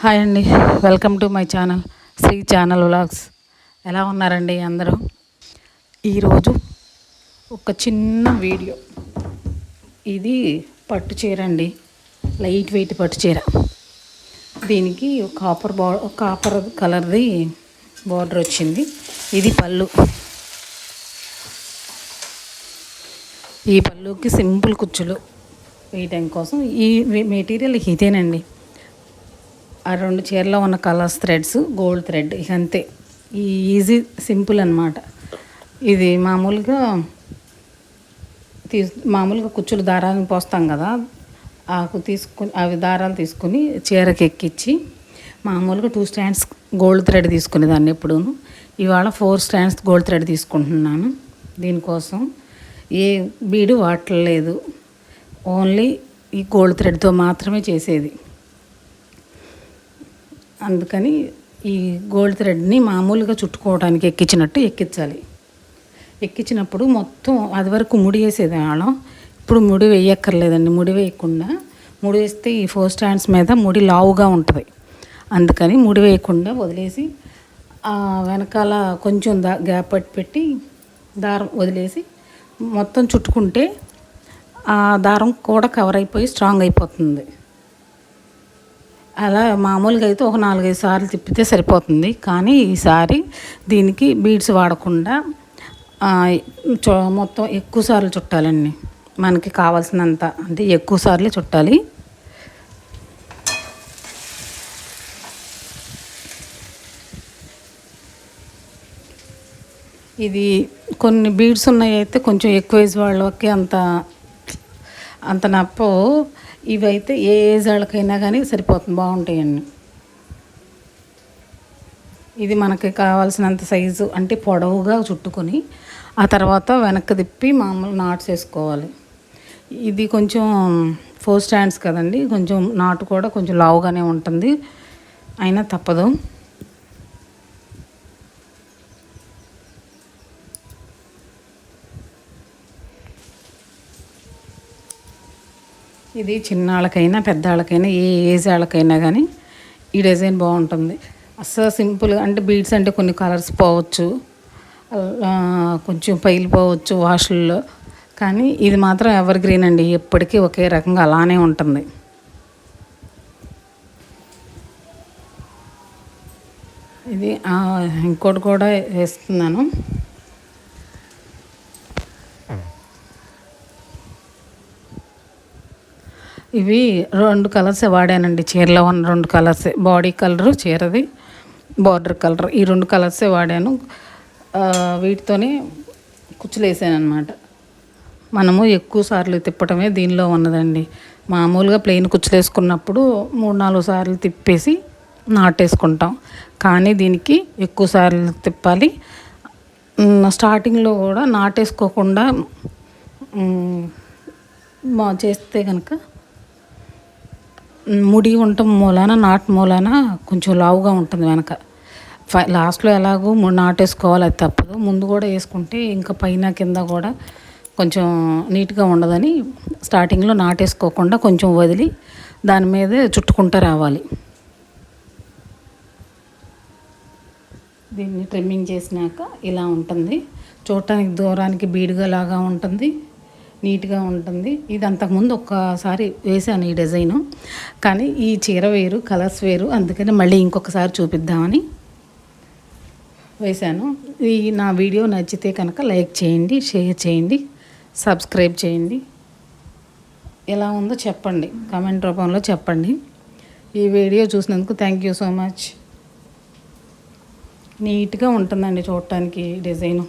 Hi అండి, welcome to my channel Sri channel vlogs. ఎలా ఉన్నారండి అందరూ? ఈరోజు ఒక చిన్న వీడియో. ఇది పట్టు చీర అండి, లైట్ వెయిట్ పట్టు చీర. దీనికి కాపర్ కలర్ది బార్డర్ వచ్చింది. ఇది పళ్ళు. ఈ పళ్ళుకి సింపుల్ కుచ్చులు వేయటం కోసం ఈ మెటీరియల్ ఇదేనండి. ఆ రెండు చీరలో ఉన్న కలర్స్ థ్రెడ్స్, గోల్డ్ థ్రెడ్, ఇక అంతే. ఈ ఈజీ సింపుల్ అనమాట. ఇది మామూలుగా కుచ్చులు దారాలను పోస్తాం కదా, అవి దారాలు తీసుకుని చీరకి ఎక్కించి మామూలుగా 2 స్టాండ్స్ గోల్డ్ థ్రెడ్ తీసుకునేదాన్ని ఎప్పుడూను. ఇవాళ 4 స్టాండ్స్ గోల్డ్ థ్రెడ్ తీసుకుంటున్నాను. దీనికోసం ఏ బీడు వాడలేదు, ఓన్లీ ఈ గోల్డ్ థ్రెడ్తో మాత్రమే చేసేది. అందుకని ఈ గోల్డ్ థ్రెడ్ని మామూలుగా చుట్టుకోవడానికి ఎక్కించాలి. ఎక్కించినప్పుడు మొత్తం అది వరకు ముడి వేసేది వాళ్ళం. ఇప్పుడు ముడి వేయక్కర్లేదండి. ముడి వేయకుండా, ముడి వేస్తే ఈ 4 స్టాండ్స్ మీద ముడి లావుగా ఉంటుంది. అందుకని ముడి వేయకుండా వదిలేసి వెనకాల కొంచెం గ్యాప్ పెట్టి దారం వదిలేసి మొత్తం చుట్టుకుంటే ఆ దారం కూడా కవర్ అయిపోయి స్ట్రాంగ్ అయిపోతుంది. అలా మామూలుగా అయితే ఒక 4-5 సార్లు తిప్పితే సరిపోతుంది. కానీ ఈసారి దీనికి బీడ్స్ వాడకుండా మొత్తం ఎక్కువ సార్లు చుట్టాలండి. మనకి కావాల్సినంత, అంటే ఎక్కువ సార్లు చుట్టాలి. ఇది కొన్ని బీడ్స్ ఉన్నాయి అయితే కొంచెం ఎక్కువ ఏజ్ వాళ్ళకి అంత నప్పో. ఇవైతే ఏ ఏజ్ వాళ్ళకైనా కానీ సరిపోతుంది, బాగుంటాయండి. ఇది మనకి కావాల్సినంత సైజు, అంటే పొడవుగా చుట్టుకొని ఆ తర్వాత వెనక్కి తిప్పి మామూలు నాట్స్ వేసుకోవాలి. ఇది కొంచెం 4 స్టాండ్స్ కదండి, కొంచెం నాటు కూడా కొంచెం లావుగానే ఉంటుంది, అయినా తప్పదు. ఇది చిన్న వాళ్ళకైనా పెద్ద వాళ్ళకైనా ఏ ఏజ్ వాళ్ళకైనా కానీ ఈ డిజైన్ బాగుంటుంది. అస్సలు సింపుల్గా, అంటే బీడ్స్ అంటే కొన్ని కలర్స్ పోవచ్చు, కొంచెం పైలిపోవచ్చు వాష్ల్లో, కానీ ఇది మాత్రం ఎవర్ గ్రీన్ అండి, ఎప్పటికీ ఒకే రకంగా అలానే ఉంటుంది. ఇది ఇంకోటి కూడా వేస్తున్నాను. ఇవి 2 కలర్స్ వాడానండి చీరలో ఉన్న 2 కలర్స్, బాడీ కలరు చీరది, బార్డర్ కలర్, ఈ 2 కలర్సే వాడాను. వీటితోనే కుచ్చులు వేసాను అనమాట. మనము ఎక్కువ సార్లు తిప్పటమే దీనిలో ఉన్నదండి. మామూలుగా ప్లెయిన్ కుచ్చులు వేసుకున్నప్పుడు 3-4 సార్లు తిప్పేసి నాటేసుకుంటాం, కానీ దీనికి ఎక్కువ సార్లు తిప్పాలి. స్టార్టింగ్లో కూడా నాటేసుకోకుండా చేస్తే కనుక ముడి ఉండటం మూలాన, నాటు మూలాన కొంచెం లావుగా ఉంటుంది వెనక. లాస్ట్లో ఎలాగో నాటేసుకోవాలి, అది తప్పదు. ముందు కూడా వేసుకుంటే ఇంకా పైన కింద కూడా కొంచెం నీట్గా ఉండదని స్టార్టింగ్లో నాటేసుకోకుండా కొంచెం వదిలి దాని మీదే చుట్టుకుంటూ రావాలి. దీన్ని ట్రిమ్మింగ్ చేసినాక ఇలా ఉంటుంది. చూడటానికి దూరానికి బీడుగా లాగా ఉంటుంది, నీట్గా ఉంటుంది. ఇది అంతకుముందు ఒక్కసారి వేసాను ఈ డిజైను, కానీ ఈ చీర వేరు, కలర్స్ వేరు, అందుకని మళ్ళీ ఇంకొకసారి చూపిద్దామని వేశాను. ఈ నా వీడియో నచ్చితే కనుక లైక్ చేయండి, షేర్ చేయండి, సబ్స్క్రైబ్ చేయండి. ఎలా ఉందో చెప్పండి, కామెంట్ రూపంలో చెప్పండి. ఈ వీడియో చూసినందుకు థ్యాంక్ యూ సో మచ్. నీట్గా ఉంటుందండి చూడటానికి డిజైను.